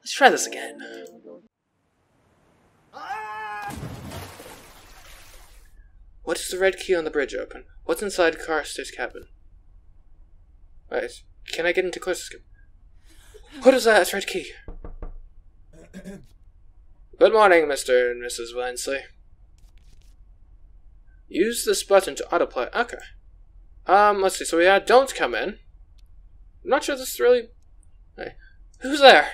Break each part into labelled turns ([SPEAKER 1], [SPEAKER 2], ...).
[SPEAKER 1] Let's try this again. What is the red key on the bridge open? What's inside Carster's cabin? Wait, can I get into Carster's cabin? What is that? That's red key. Good morning, Mr. and Mrs. Wensley. Use this button to autoplay. Okay. Let's see. So we had don't come in. I'm not sure this is really... Hey. Who's there?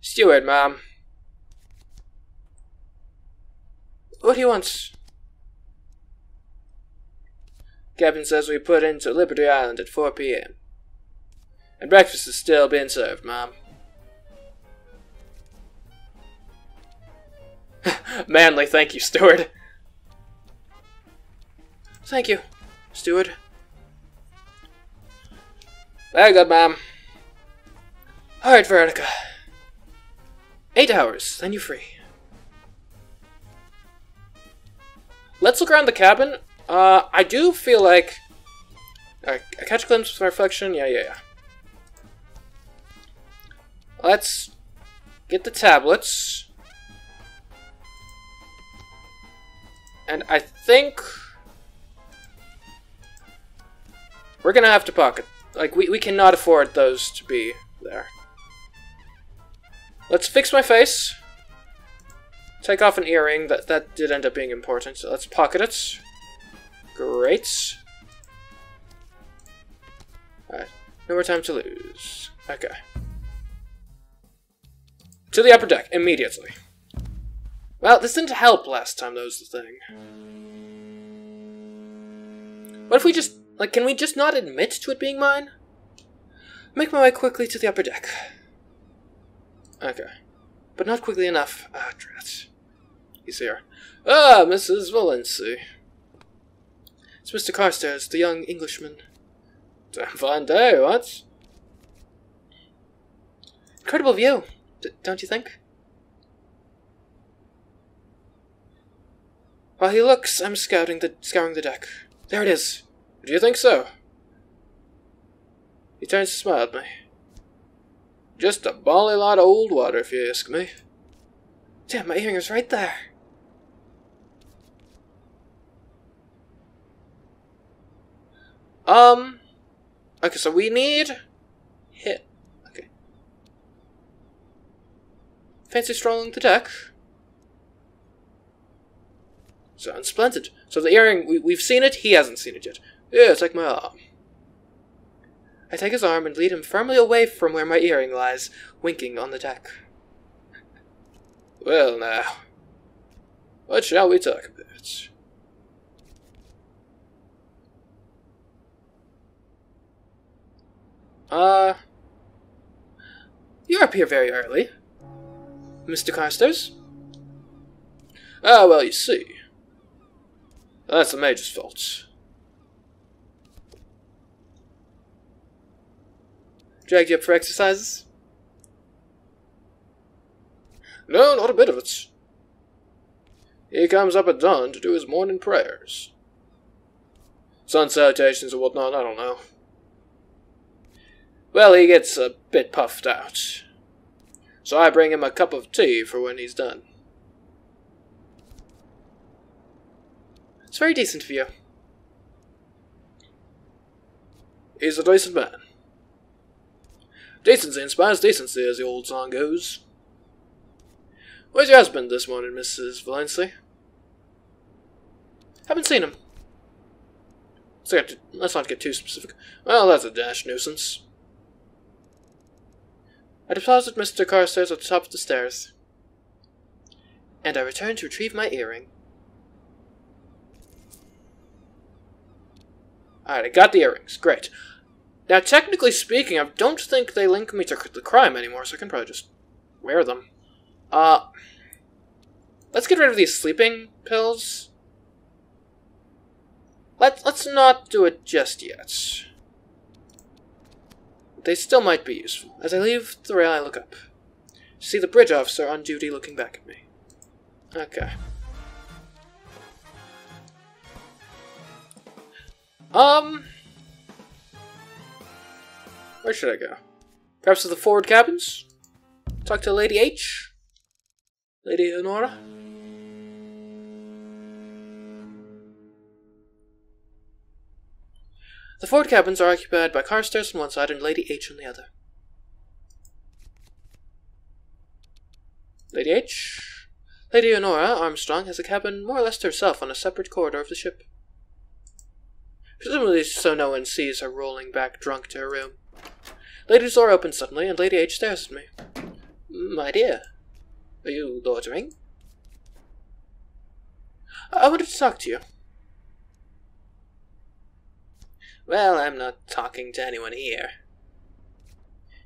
[SPEAKER 1] Steward, ma'am. What do you want? Captain says we put into Liberty Island at 4 p.m. And breakfast is still being served, ma'am. Manly, thank you, steward. Thank you, steward. Very good, ma'am. Alright, Veronica. 8 hours, then you're free. Let's look around the cabin. I do feel like... I catch a glimpse of my reflection. Yeah. Let's get the tablets. And I think... we're gonna have to pocket. Like, we cannot afford those to be there. Let's fix my face. Take off an earring. That did end up being important. So let's pocket it. Great. Alright. No more time to lose. Okay. To the upper deck, immediately. Well, this didn't help last time, that was the thing. What if we just... like, can we just not admit to it being mine? Make my way quickly to the upper deck. Okay. But not quickly enough. Ah, drat. He's here. Ah, Mrs. Valency. It's Mr. Carstairs, the young Englishman. Damn fine day, what? Incredible view, don't you think? While he looks, I'm scouring the deck. There it is. Do you think so? He turns to smile at me. Just a bally lot of old water, if you ask me. Damn, my earring is right there. Okay, so we need... hit. Okay. Fancy strolling the deck. Sounds splendid. So the earring, we've seen it, he hasn't seen it yet. Yeah, take my arm. I take his arm and lead him firmly away from where my earring lies, winking on the deck. Well now, what shall we talk about? You're up here very early, Mr. Carstairs. Ah, well, you see, that's the Major's fault. Dragged you up for exercises? No, not a bit of it. He comes up at dawn to do his morning prayers. Sun salutations or whatnot, I don't know. Well, he gets a bit puffed out. So I bring him a cup of tea for when he's done. It's very decent of you. He's a decent man. Decency inspires decency, as the old song goes. Where's your husband this morning, Mrs. Valency? Haven't seen him. Let's not get too specific. Well, that's a dash nuisance. I deposit Mr. Carstairs at the top of the stairs. And I return to retrieve my earring. Alright, I got the earrings. Great. Now, technically speaking, I don't think they link me to the crime anymore, so I can probably just wear them. Let's get rid of these sleeping pills. Let's not do it just yet. They still might be useful. As I leave the rail, I look up. See the bridge officer on duty looking back at me. Okay. Where should I go? Perhaps to the forward cabins? Talk to Lady H? Lady Honora? The forward cabins are occupied by Carstairs on one side and Lady H on the other. Lady H? Lady Honora Armstrong has a cabin more or less to herself on a separate corridor of the ship. Presumably so no one sees her rolling back drunk to her room. Lady's door opens suddenly, and Lady H stares at me. My dear, are you loitering? I wanted to talk to you. Well, I'm not talking to anyone here.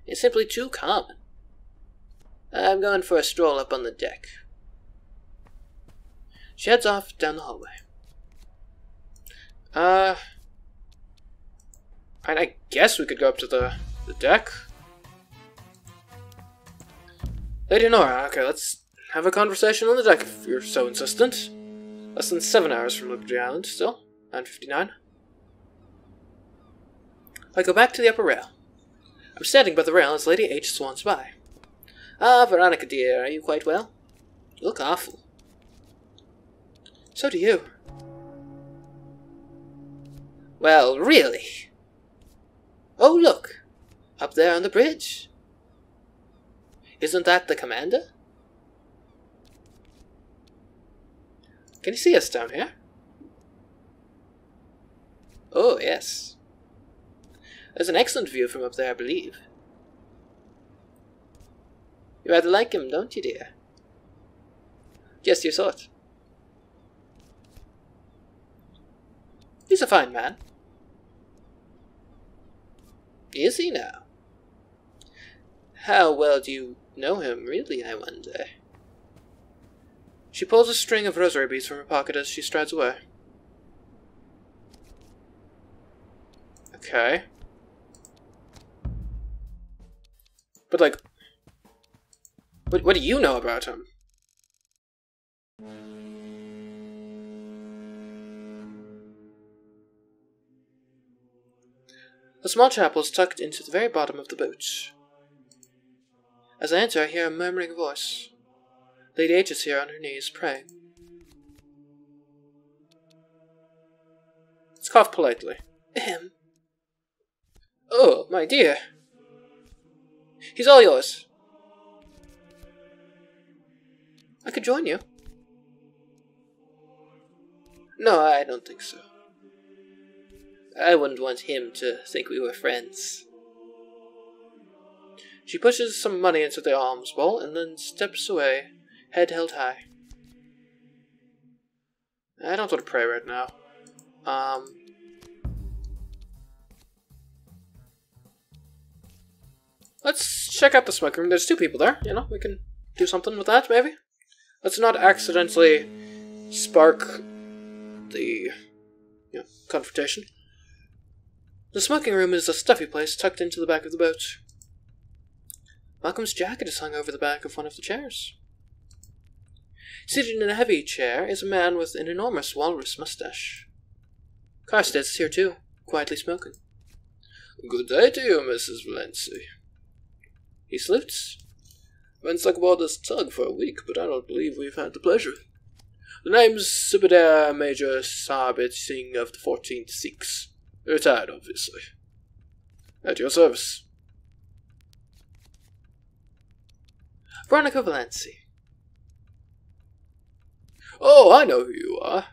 [SPEAKER 1] It's simply too common. I'm going for a stroll up on the deck. She heads off down the hallway. I guess we could go up to the deck. Lady Nora, okay, let's have a conversation on the deck if you're so insistent. Less than 7 hours from Liberty Island, still. 9:59. I go back to the upper rail. I'm standing by the rail as Lady H swans by. Ah, Veronica dear, are you quite well? You look awful. So do you. Well, really? Oh, look! Up there on the bridge. Isn't that the commander? Can you see us down here? Oh, yes. There's an excellent view from up there, I believe. You rather like him, don't you, dear? Just your sort. He's a fine man. Is he now? How well do you know him, really, I wonder? She pulls a string of rosary beads from her pocket as she strides away. Okay. But, like, what do you know about him? The small chapel is tucked into the very bottom of the boat. As I enter, I hear a murmuring voice. Lady H is here on her knees, praying. Let's cough politely. Ahem. Oh, my dear. He's all yours. I could join you. No, I don't think so. I wouldn't want him to think we were friends. She pushes some money into the alms bowl and then steps away, head held high. I don't want to pray right now. Let's check out the smoke room. There's 2 people there, you know, we can do something with that, maybe? Let's not accidentally spark the, confrontation. The smoking room is a stuffy place tucked into the back of the boat. Malcolm's jacket is hung over the back of one of the chairs. Seated in a heavy chair is a man with an enormous walrus mustache. Carstairs is here too, quietly smoking. Good day to you, Mrs. Valenci. He salutes. Been stuck aboard this tug for a week, but I don't believe we've had the pleasure. The name's Subedar Major Sarbit Singh of the 14th Sikhs. Retired, obviously. At your service. Veronica Valenci. Oh, I know who you are.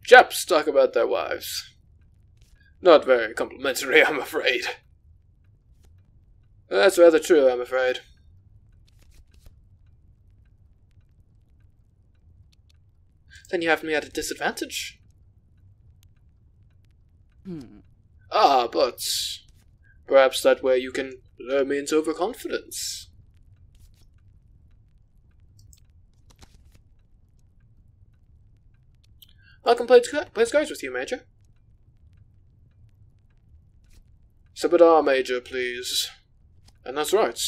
[SPEAKER 1] Chaps talk about their wives. Not very complimentary, I'm afraid. That's rather true, I'm afraid. Then you have me at a disadvantage. Ah, but perhaps that way you can lure me into overconfidence. Malcolm plays cards with you, Major. Subedar Major, please. And that's right.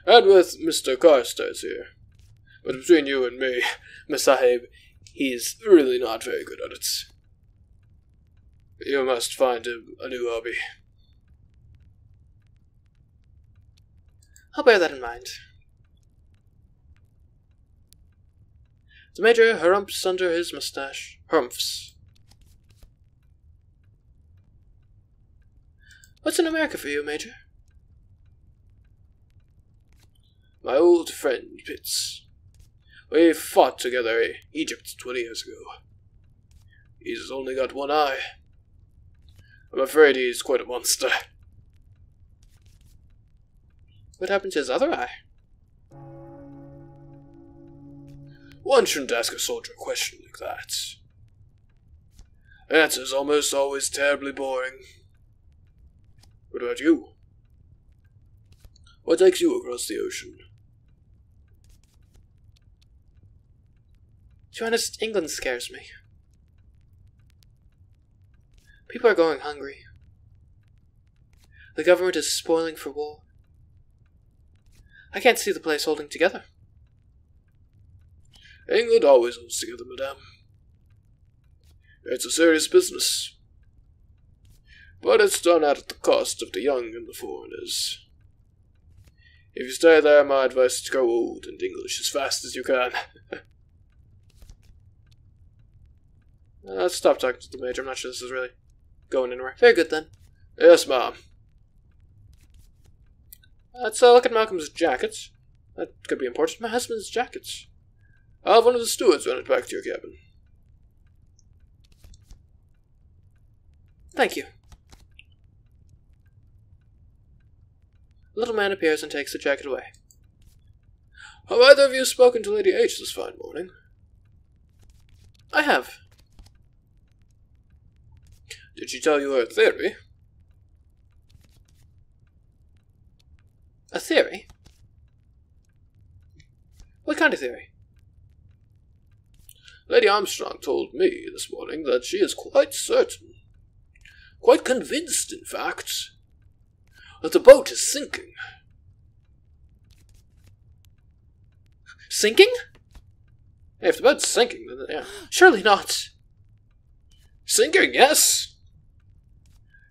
[SPEAKER 1] And with Mr. Carstairs here. But between you and me, Miss Sahib, he's really not very good at it. You must find him a new hobby. I'll bear that in mind. The Major harumphs under his mustache. Harumphs. What's in America for you, Major? My old friend, Pitts. We fought together in Egypt 20 years ago. He's only got one eye. I'm afraid he's quite a monster. What happened to his other eye? One shouldn't ask a soldier a question like that. The answer's almost always terribly boring. What about you? What takes you across the ocean? To be honest, England scares me. People are going hungry. The government is spoiling for war. I can't see the place holding together. England always holds together, madame. It's a serious business. But it's done at the cost of the young and the foreigners. If you stay there, my advice is to go old and English as fast as you can. Let's stop talking to the Major. I'm not sure this is really going anywhere. Very good, then. Yes, ma'am. Let's look at Malcolm's jacket. That could be important. My husband's jacket. I'll have one of the stewards run it back to your cabin. Thank you. The little man appears and takes the jacket away. Have either of you spoken to Lady H this fine morning? I have. Did she tell you her theory? A theory? What kind of theory? Lady Armstrong told me this morning that she is quite certain, quite convinced, in fact, that the boat is sinking. Sinking? Hey, if the boat's sinking, then yeah. Surely not. Sinking, yes.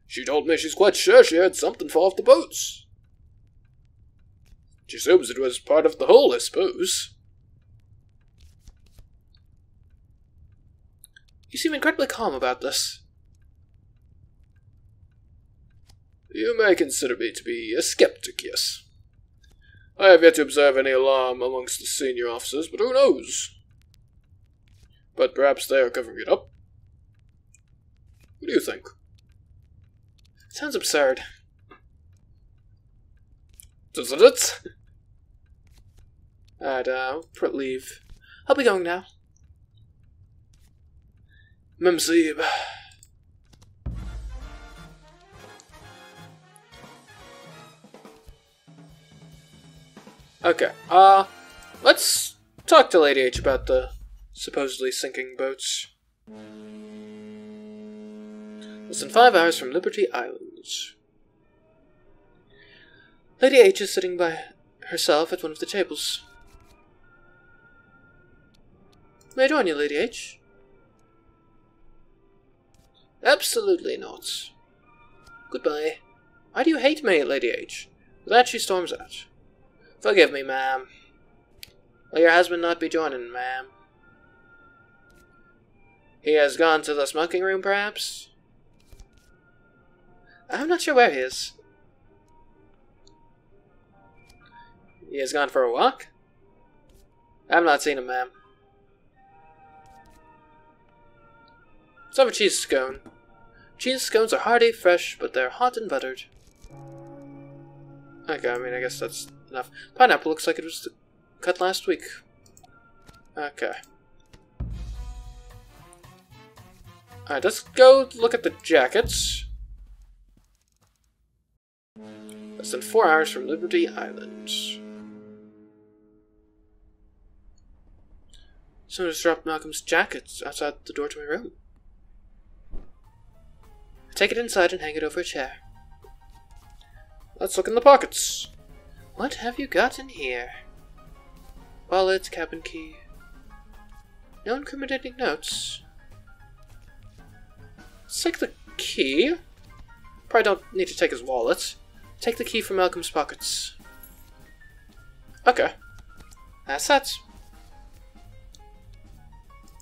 [SPEAKER 1] She told me she's quite sure she heard something fall off the boats. She assumes it was part of the hull, I suppose. You seem incredibly calm about this. You may consider me to be a skeptic, yes. I have yet to observe any alarm amongst the senior officers, but who knows? But perhaps they are covering it up. What do you think? Sounds absurd. Doesn't it? Alright, leave. I'll be going now. Memsib. Okay, let's talk to Lady H about the supposedly sinking boats. Less than 5 hours from Liberty Islands. Lady H is sitting by herself at one of the tables. May I join you, Lady H? Absolutely not. Goodbye. Why do you hate me, Lady H? With that she storms out. Forgive me, ma'am. Will your husband not be joining, ma'am? He has gone to the smoking room, perhaps? I'm not sure where he is. He has gone for a walk? I've not seen him, ma'am. Let's have a cheese scone. Cheese scones are hearty, fresh, but they're hot and buttered. Okay, I mean, I guess that's enough. Pineapple looks like it was cut last week. Okay. Alright, let's go look at the jackets. Less than 4 hours from Liberty Island. Someone just dropped Malcolm's jacket outside the door to my room. I take it inside and hang it over a chair. Let's look in the pockets. What have you got in here? Wallet, cabin key. No incriminating notes. Let's take the key. Probably don't need to take his wallet. Take the key from Malcolm's pockets. Okay. That's that.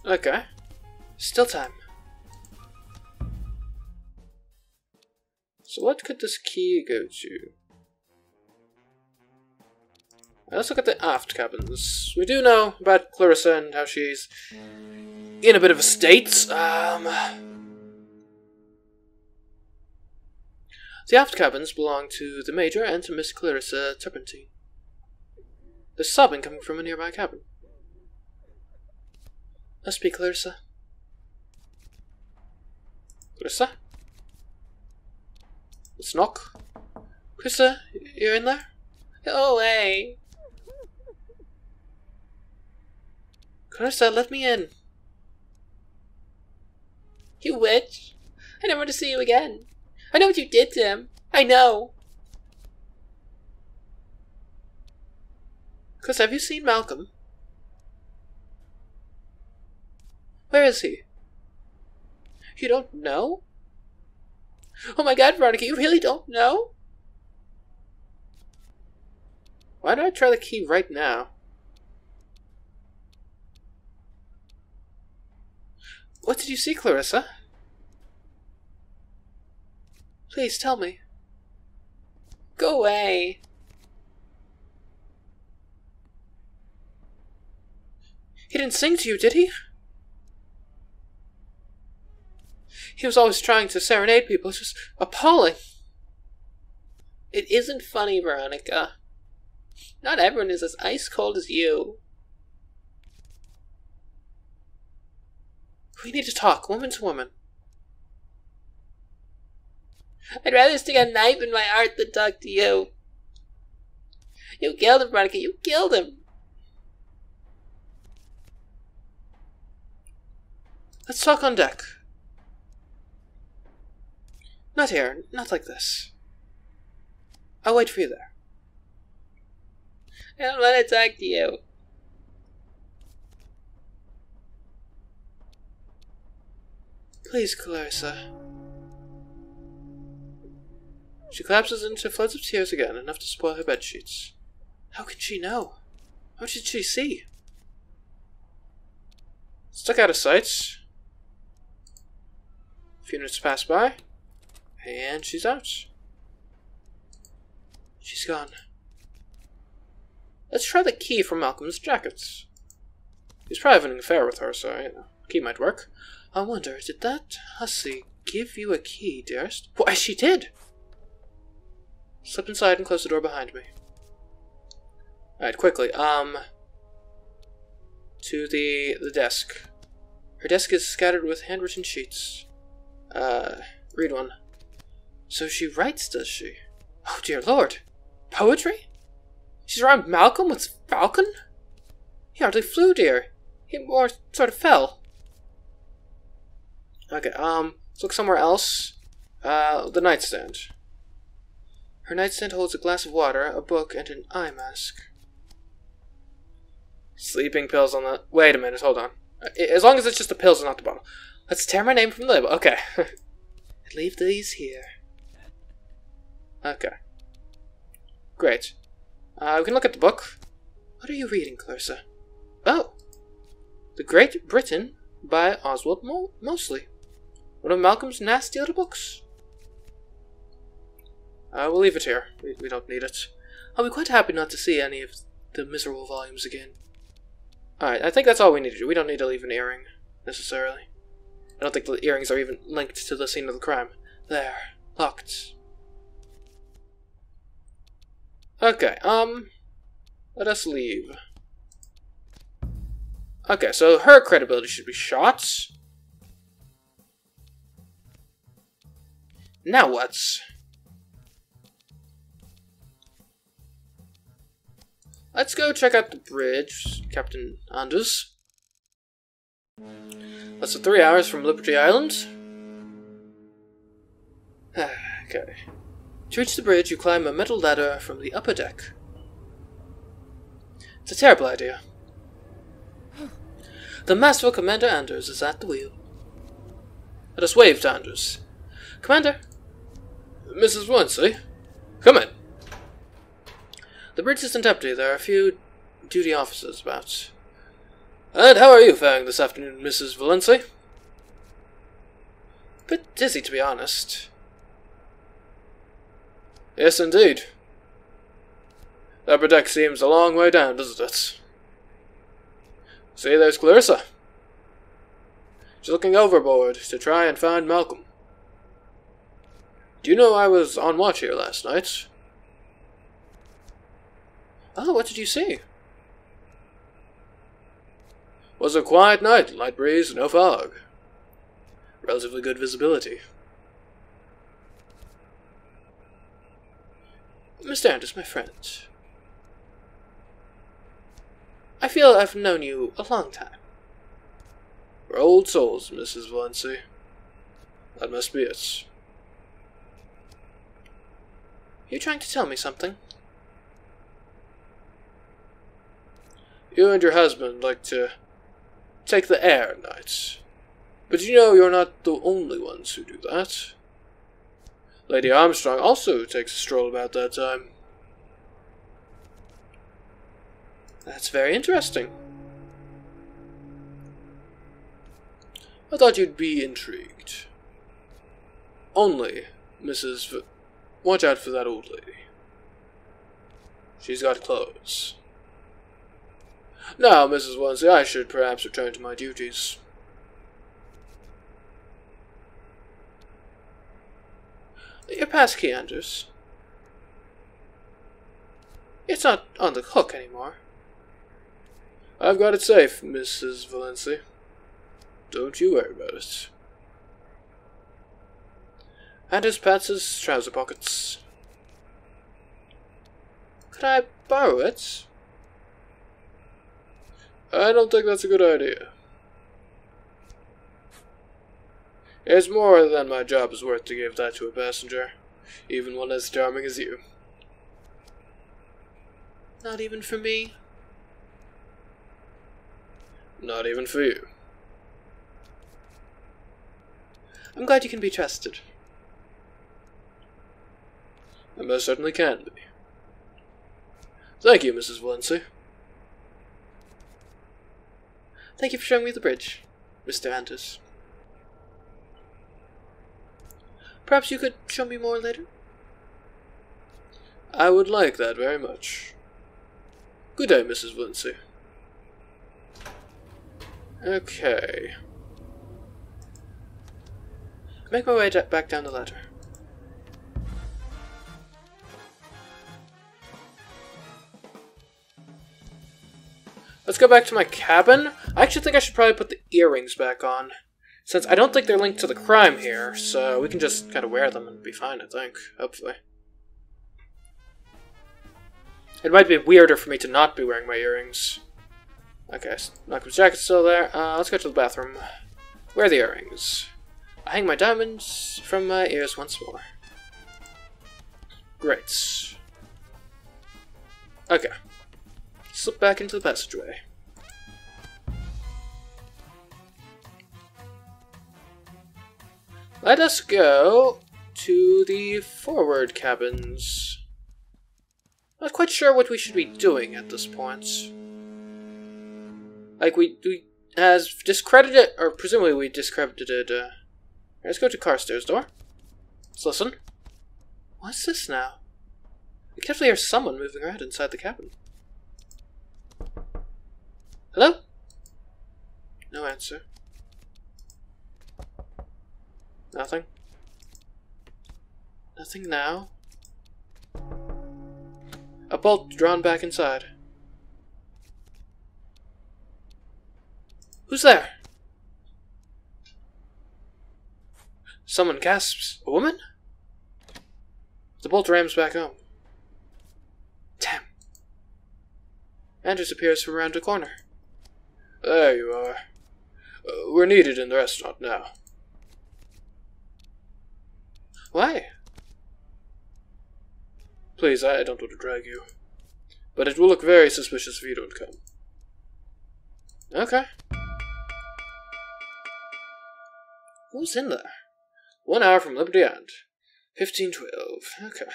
[SPEAKER 1] Okay. Still time. So what could this key go to? Let's look at the aft cabins. We do know about Clarissa and how she's in a bit of a state. The aft cabins belong to the Major and to Miss Clarissa Turpentine. There's sobbing coming from a nearby cabin. Must be Clarissa. Clarissa? Let's knock. Clarissa, you're in there? Go away. Clarissa, let me in. You witch. I never want to see you again. I know what you did to him. I know. Clarissa, have you seen Malcolm? Where is he? You don't know? Oh my god, Veronica, you really don't know? Why don't I try the key right now? What did you see, Clarissa? Please tell me. Go away. He didn't sing to you, did he? He was always trying to serenade people. It's just appalling. It isn't funny, Veronica. Not everyone is as ice cold as you. We need to talk, woman to woman. I'd rather stick a knife in my heart than talk to you. You killed him, Veronica. You killed him. Let's talk on deck. Not here. Not like this. I'll wait for you there. I don't want to talk to you. Please, Clarissa. She collapses into floods of tears again, enough to spoil her bedsheets. How can she know? How did she see? Stuck out of sight. A few minutes pass by, and she's out. She's gone. Let's try the key from Malcolm's jackets. He's probably having an affair with her, so, you know, key might work. I wonder, did that hussy give you a key, dearest? Why, she did! Slip inside and close the door behind me. Alright, quickly, to the desk. Her desk is scattered with handwritten sheets. Read one. So she writes, does she? Oh, dear lord. Poetry? She's around Malcolm with Falcon? He hardly flew, dear. He more sort of fell. Okay, let's look somewhere else. The nightstand. Her nightstand holds a glass of water, a book, and an eye mask. Sleeping pills on the... Wait a minute, hold on. As long as it's just the pills and not the bottle. Let's tear my name from the label. Okay. Leave these here. Okay. Great. We can look at the book. What are you reading, Clarissa? Oh! The Great Britain by Oswald Mosley. One of Malcolm's nasty little books. We'll leave it here. We don't need it. I'll be quite happy not to see any of the miserable volumes again. Alright, I think that's all we need to do. We don't need to leave an earring, necessarily. I don't think the earrings are even linked to the scene of the crime. There. Locked. Okay, let us leave. Okay, so her credibility should be shot. Now what? Let's go check out the bridge, Captain Anders. That's 3 hours from Liberty Island. Okay. To reach the bridge, you climb a metal ladder from the upper deck. It's a terrible idea. The masterful Commander Anders is at the wheel. Let us wave to Anders. Commander? Mrs. Wormsley? Come in. The bridge isn't empty. There are a few duty officers about. And how are you faring this afternoon, Mrs. Valenci? Bit dizzy, to be honest. Yes, indeed. The upper deck seems a long way down, doesn't it? See, there's Clarissa. She's looking overboard to try and find Malcolm. Do you know I was on watch here last night? Oh, what did you see? Was a quiet night, light breeze, no fog. Relatively good visibility. Mr. Anders, my friend. I feel I've known you a long time. We're old souls, Mrs. Valenci. That must be it. You trying to tell me something? You and your husband like to take the air at night. But you know you're not the only ones who do that. Lady Armstrong also takes a stroll about that time. That's very interesting. I thought you'd be intrigued. Only, watch out for that old lady. She's got clothes. Now, Mrs. Valenci, I should perhaps return to my duties. Your passkey, Anders. It's not on the hook anymore. I've got it safe, Mrs. Valenci. Don't you worry about it. Anders pats his trouser pockets. Could I borrow it? I don't think that's a good idea. It's more than my job is worth to give that to a passenger, even one as charming as you. Not even for me? Not even for you. I'm glad you can be trusted. I most certainly can be. Thank you, Mrs. Valenci. Thank you for showing me the bridge, Mr. Anders. Perhaps you could show me more later? I would like that very much. Good day, Mrs. Valenci. Okay. Make my way back down the ladder. Let's go back to my cabin. I actually think I should probably put the earrings back on, since I don't think they're linked to the crime here, so we can just kind of wear them and be fine, I think. Hopefully. It might be weirder for me to not be wearing my earrings. Okay, so Malcolm's jacket's still there. Let's go to the bathroom. Wear the earrings. I hang my diamonds from my ears once more. Great. Okay. Slip back into the passageway. Let us go to the forward cabins. Not quite sure what we should be doing at this point. Like, we has discredited, or presumably we discredited, let's go to Carstairs' door. Let's listen. What's this now? We can definitely hear someone moving around inside the cabin. Hello? No answer. Nothing. Nothing now. A bolt drawn back inside. Who's there? Someone gasps. A woman? The bolt rams back home. Damn. Anders appears from around a corner. There you are. We're needed in the restaurant now. Why? Please, I don't want to drag you. But it will look very suspicious if you don't come. Okay. Who's in there? 1 hour from Liberty Island. 1512. Okay.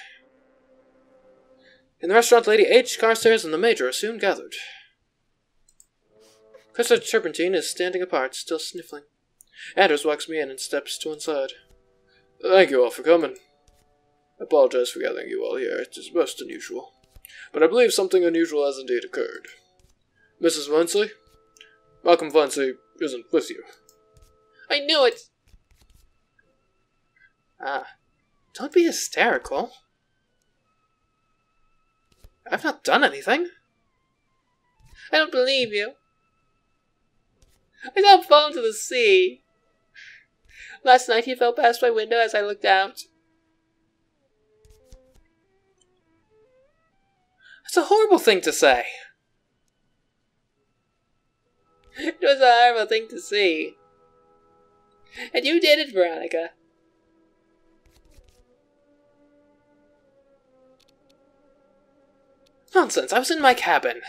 [SPEAKER 1] In the restaurant, Lady H, Carstairs, and the Major are soon gathered. Crystal Turpentine is standing apart, still sniffling. Anders walks me in and steps to one side. Thank you all for coming. I apologize for gathering you all here. It is most unusual. But I believe something unusual has indeed occurred. Mrs. Valencia? Malcolm Valencia isn't with you. I knew it! Don't be hysterical. I've not done anything. I don't believe you. I saw him fall into the sea. Last night he fell past my window as I looked out. That's a horrible thing to say. It was a horrible thing to see. And you did it, Veronica. Nonsense, I was in my cabin.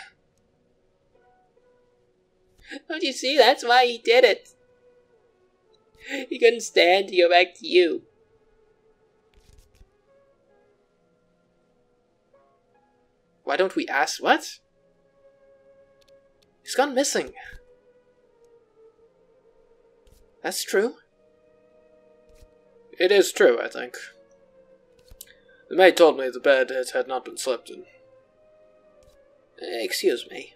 [SPEAKER 1] Don't you see? That's why he did it. He couldn't stand to go back to you. Why don't we ask? What? He's gone missing. That's true. It is true, I think. The maid told me the bed had not been slept in. Excuse me.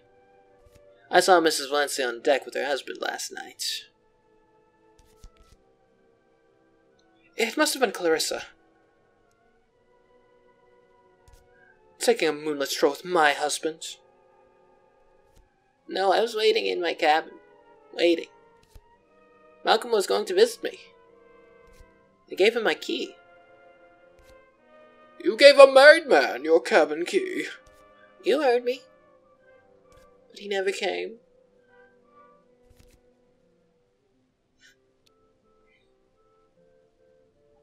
[SPEAKER 1] I saw Mrs. Valencia on deck with her husband last night. It must have been Clarissa. Taking a moonlit stroll with my husband. No, I was waiting in my cabin. Waiting. Malcolm was going to visit me. I gave him my key. You gave a married man your cabin key? You heard me. But he never came.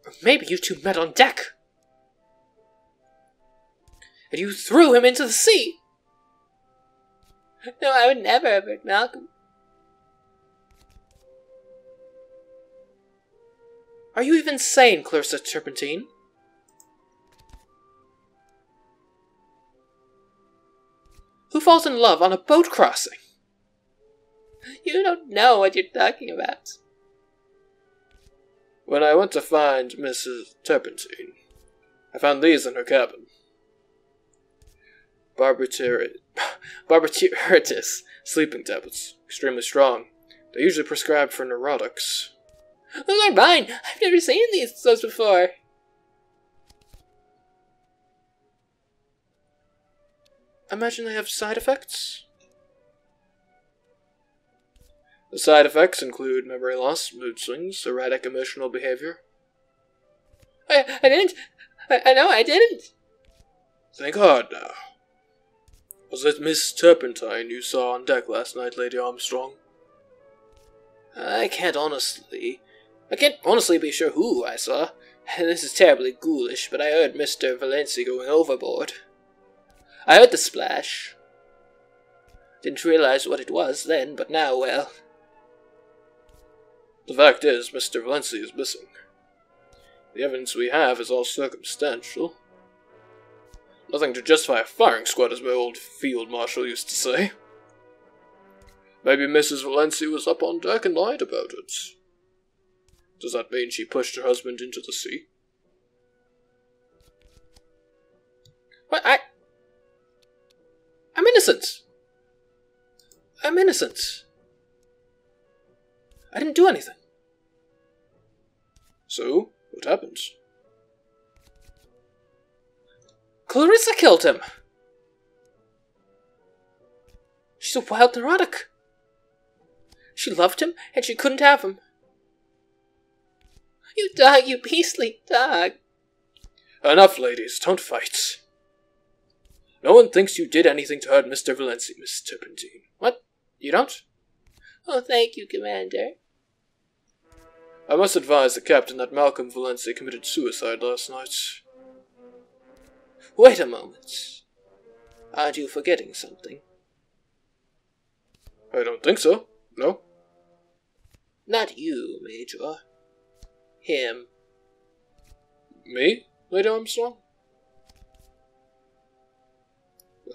[SPEAKER 1] Or maybe you two met on deck. And you threw him into the sea. No, I would never have hurt Malcolm. Are you even sane, Clarissa Turpentine? Who falls in love on a boat crossing? You don't know what you're talking about. When I went to find Mrs. Turpentine, I found these in her cabin. Barbituratus sleeping tablets, extremely strong. They're usually prescribed for neurotics. Those are mine! I've never seen those before. Imagine they have side effects. The side effects include memory loss, mood swings, erratic emotional behavior. I didn't. I know I didn't. Think hard now. Was it Miss Turpentine you saw on deck last night, Lady Armstrong? I can't honestly be sure who I saw. This is terribly ghoulish, but I heard Mr. Valencia going overboard. I heard the splash. Didn't realize what it was then, but now, well. The fact is, Mr. Valencia is missing. The evidence we have is all circumstantial. Nothing to justify a firing squad, as my old field marshal used to say. Maybe Mrs. Valencia was up on deck and lied about it. Does that mean she pushed her husband into the sea? What? I'm innocent. I'm innocent. I didn't do anything. So, what happened? Clarissa killed him. She's a wild neurotic. She loved him, and she couldn't have him. You dog, you beastly dog. Enough, ladies, don't fight. No one thinks you did anything to hurt Mr. Valencia, Miss Turpentine. What? You don't? Oh, thank you, Commander. I must advise the captain that Malcolm Valencia committed suicide last night. Wait a moment. Aren't you forgetting something? I don't think so. No? Not you, Major. Him. Me, Lady Armstrong?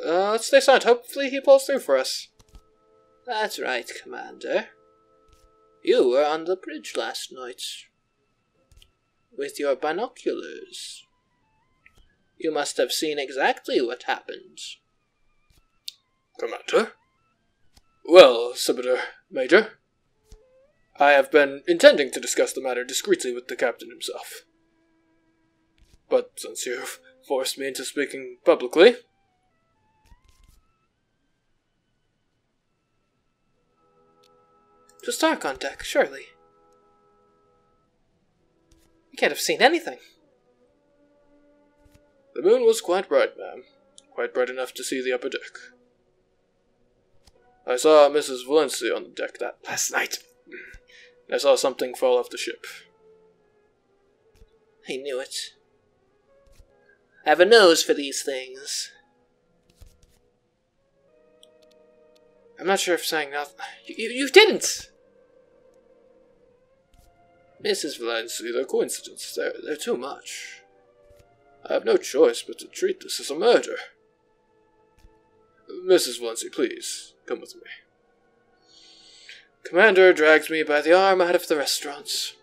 [SPEAKER 1] Let's stay silent. Hopefully he pulls through for us. That's right, Commander. You were on the bridge last night. With your binoculars. You must have seen exactly what happened. Commander? Well, Subedar Major, I have been intending to discuss the matter discreetly with the captain himself. But since you've forced me into speaking publicly... It was dark on deck, surely. You can't have seen anything. The moon was quite bright, ma'am. Quite bright enough to see the upper deck. I saw Mrs. Valency on the deck that last night. I saw something fall off the ship. I knew it. I have a nose for these things. I'm not sure if saying nothing... You didn't! Mrs. Valency, they're coincidences. They're too much. I have no choice but to treat this as a murder. Mrs. Valency, please, come with me. Commander drags me by the arm out of the restaurant.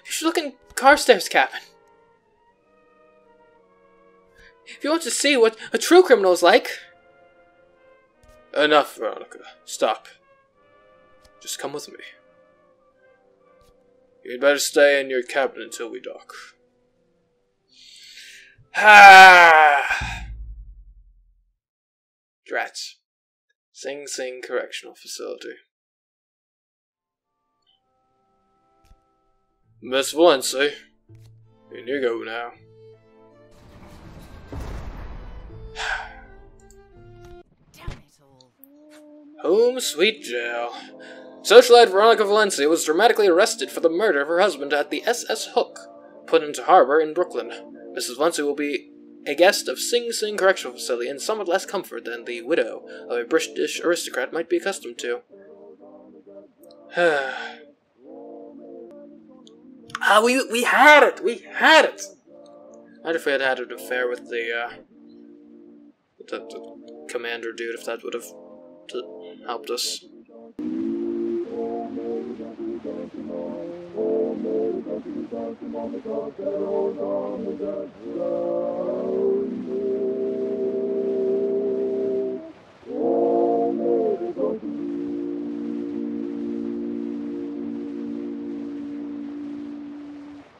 [SPEAKER 1] You should look in Carstairs' cabin. If you want to see what a true criminal is like... Enough, Veronica. Stop. Just come with me. You'd better stay in your cabin until we dock. Drats. Sing Sing Correctional Facility. Miss Valency, in you go now. Home sweet jail. Socialite Veronica Valency was dramatically arrested for the murder of her husband at the SS Hook, put into harbor in Brooklyn. Mrs. Valency will be a guest of Sing Sing Correctional Facility in somewhat less comfort than the widow of a British aristocrat might be accustomed to. We had it! We had it! I'd if we had had an affair with the commander dude, if that would have helped us.